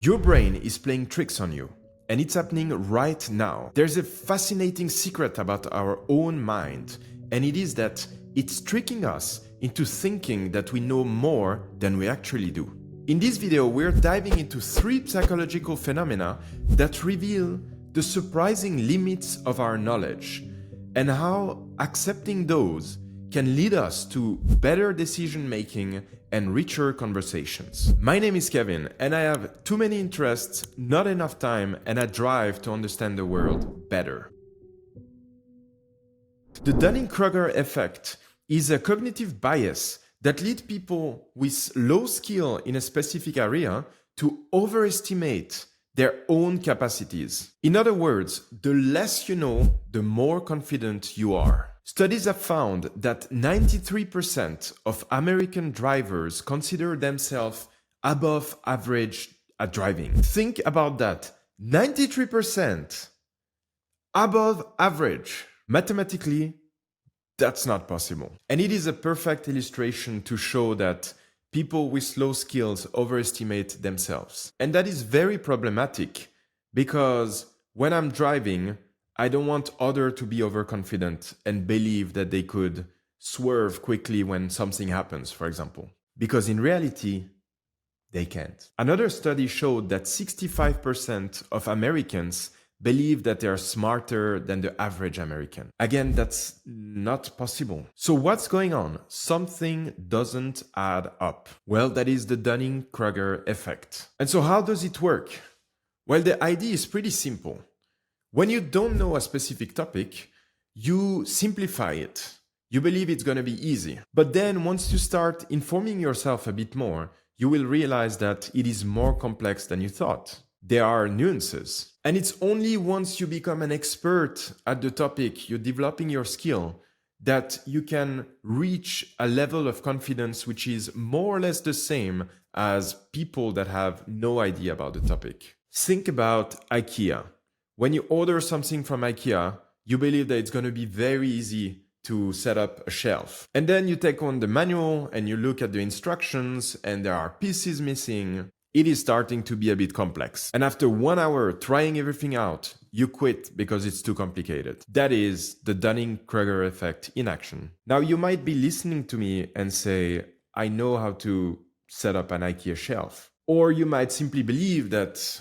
Your brain is playing tricks on you, and it's happening right now. There's a fascinating secret about our own mind, and it is that it's tricking us into thinking that we know more than we actually do. In this video, we're diving into 3 psychological phenomena that reveal the surprising limits of our knowledge and how accepting those can lead us to better decision making and richer conversations. My name is Kevin, and I have too many interests, not enough time, and a drive to understand the world better. The Dunning-Kruger effect is a cognitive bias that leads people with low skill in a specific area to overestimate their own capacities. In other words, the less you know, the more confident you are. Studies have found that 93% of American drivers consider themselves above average at driving. Think about that. 93% above average. Mathematically, that's not possible. And it is a perfect illustration to show that people with low skills overestimate themselves. And that is very problematic because when I'm driving, I don't want others to be overconfident and believe that they could swerve quickly when something happens, for example. Because in reality, they can't. Another study showed that 65% of Americans believe that they are smarter than the average American. Again, that's not possible. So what's going on? Something doesn't add up. Well, that is the Dunning-Kruger effect. And so how does it work? Well, the idea is pretty simple. When you don't know a specific topic, you simplify it. You believe it's going to be easy. But then once you start informing yourself a bit more, you will realize that it is more complex than you thought. There are nuances. And it's only once you become an expert at the topic, you're developing your skill, that you can reach a level of confidence which is more or less the same as people that have no idea about the topic. Think about IKEA. When you order something from IKEA, you believe that it's going to be very easy to set up a shelf. And then you take on the manual and you look at the instructions and there are pieces missing. It is starting to be a bit complex. And after 1 hour trying everything out, you quit because it's too complicated. That is the Dunning-Kruger effect in action. Now you might be listening to me and say, I know how to set up an IKEA shelf. Or you might simply believe that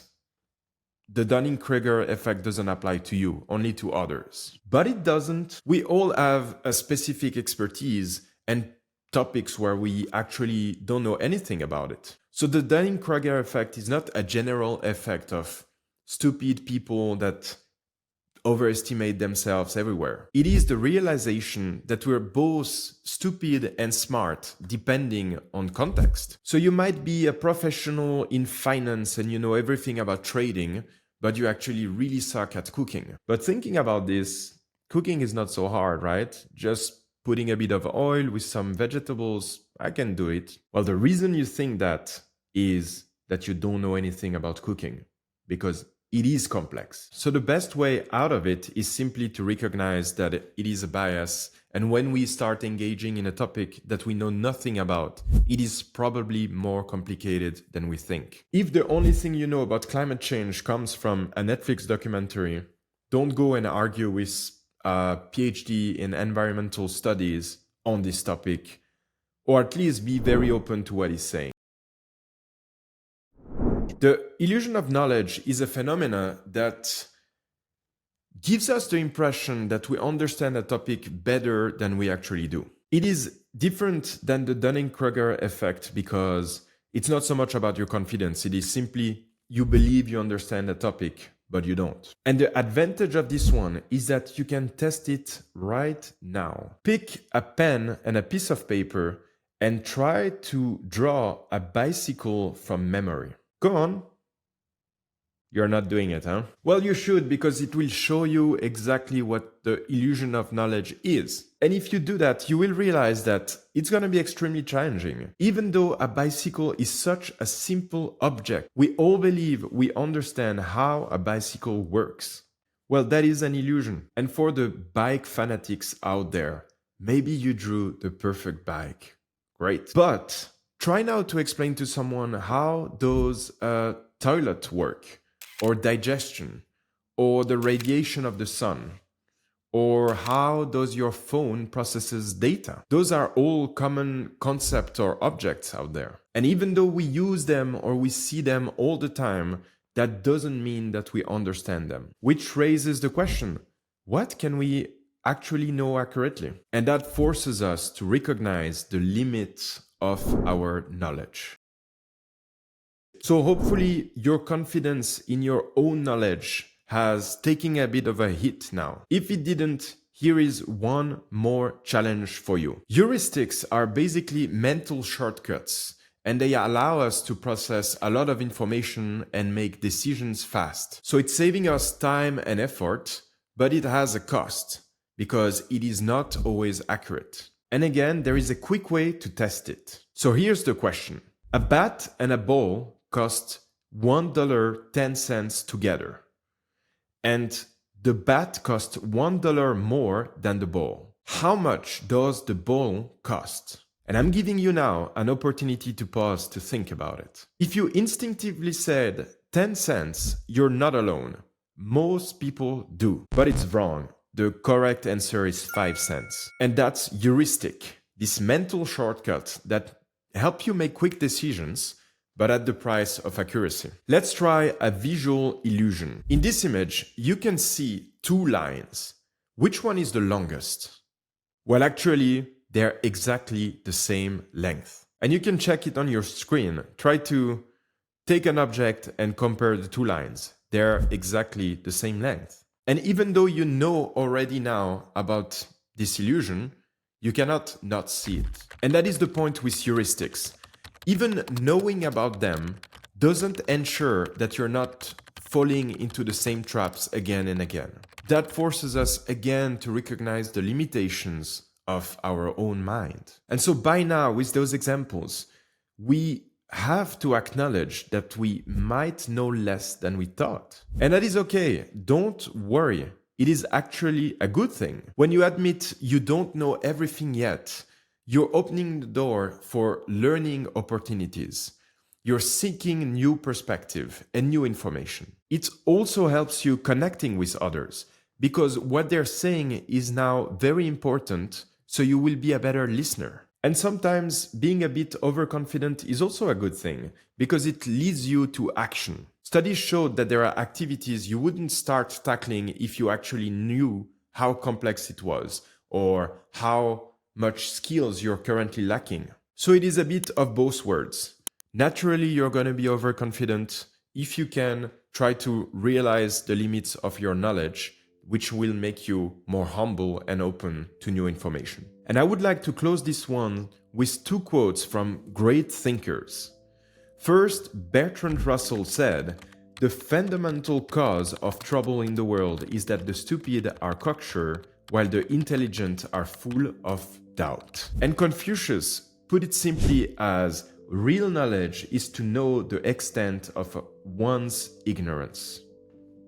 the Dunning-Kruger effect doesn't apply to you, only to others. But it doesn't. We all have a specific expertise and topics where we actually don't know anything about it. So the Dunning-Kruger effect is not a general effect of stupid people that overestimate themselves everywhere. It is the realization that we're both stupid and smart depending on context. So you might be a professional in finance and you know everything about trading, but you actually really suck at cooking. But thinking about this, cooking is not so hard, right? Just putting a bit of oil with some vegetables, I can do it. Well, the reason you think that is that you don't know anything about cooking, because it is complex. So the best way out of it is simply to recognize that it is a bias. And when we start engaging in a topic that we know nothing about, it is probably more complicated than we think. If the only thing you know about climate change comes from a Netflix documentary, don't go and argue with a PhD in environmental studies on this topic, or at least be very open to what he's saying. The illusion of knowledge is a phenomenon that gives us the impression that we understand a topic better than we actually do. It is different than the Dunning-Kruger effect because it's not so much about your confidence. It is simply you believe you understand a topic, but you don't. And the advantage of this one is that you can test it right now. Pick a pen and a piece of paper and try to draw a bicycle from memory. Go on. You're not doing it, huh? Well, you should, because it will show you exactly what the illusion of knowledge is. And if you do that, you will realize that it's going to be extremely challenging. Even though a bicycle is such a simple object, we all believe we understand how a bicycle works. Well, that is an illusion. And for the bike fanatics out there, maybe you drew the perfect bike. Great. But try now to explain to someone how those toilet work, or digestion, or the radiation of the sun, or how does your phone processes data. Those are all common concepts or objects out there. And even though we use them or we see them all the time, that doesn't mean that we understand them. Which raises the question, what can we actually know accurately? And that forces us to recognize the limits of our knowledge. So hopefully your confidence in your own knowledge has taken a bit of a hit now. If it didn't, here is one more challenge for you. Heuristics are basically mental shortcuts, and they allow us to process a lot of information and make decisions fast. So it's saving us time and effort, but it has a cost because it is not always accurate. And again, there is a quick way to test it. So here's the question. A bat and a ball cost $1.10 together. And the bat costs $1 more than the ball. How much does the ball cost? And I'm giving you now an opportunity to pause to think about it. If you instinctively said 10 cents, you're not alone. Most people do, but it's wrong. The correct answer is 5 cents. And that's heuristic, this mental shortcut that helps you make quick decisions, but at the price of accuracy. Let's try a visual illusion. In this image, you can see two lines. Which one is the longest? Well, actually, they're exactly the same length. And you can check it on your screen. Try to take an object and compare the two lines. They're exactly the same length. And even though you know already now about this illusion, you cannot not see it. And that is the point with heuristics. Even knowing about them doesn't ensure that you're not falling into the same traps again and again. That forces us again to recognize the limitations of our own mind. And so by now, with those examples, we have to acknowledge that we might know less than we thought. And that is okay. Don't worry. It is actually a good thing. When you admit you don't know everything yet, you're opening the door for learning opportunities. You're seeking new perspective and new information. It also helps you connecting with others because what they're saying is now very important, so you will be a better listener. And sometimes being a bit overconfident is also a good thing because it leads you to action. Studies showed that there are activities you wouldn't start tackling if you actually knew how complex it was or how much skills you're currently lacking. So it is a bit of both words. Naturally, you're going to be overconfident if you can try to realize the limits of your knowledge, which will make you more humble and open to new information. And I would like to close this one with two quotes from great thinkers. First, Bertrand Russell said, "The fundamental cause of trouble in the world is that the stupid are cocksure, while the intelligent are full of doubt." And Confucius put it simply as, real knowledge is to know the extent of one's ignorance.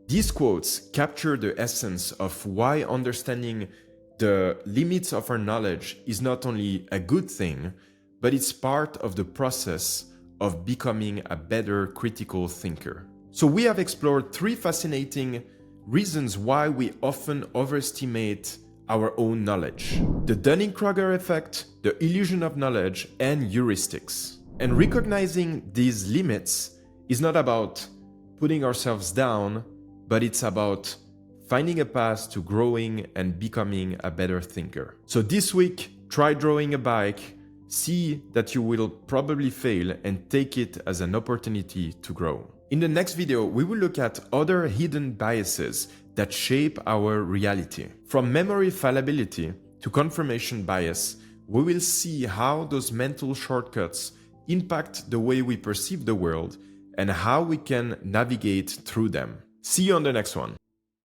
These quotes capture the essence of why understanding the limits of our knowledge is not only a good thing, but it's part of the process of becoming a better critical thinker. So we have explored three fascinating reasons why we often overestimate our own knowledge: the Dunning-Kruger effect, the illusion of knowledge, and heuristics. And recognizing these limits is not about putting ourselves down, but it's about finding a path to growing and becoming a better thinker. So this week, try drawing a bike, see that you will probably fail, and take it as an opportunity to grow. In the next video, we will look at other hidden biases that shape our reality. From memory fallibility to confirmation bias, we will see how those mental shortcuts impact the way we perceive the world and how we can navigate through them. See you on the next one.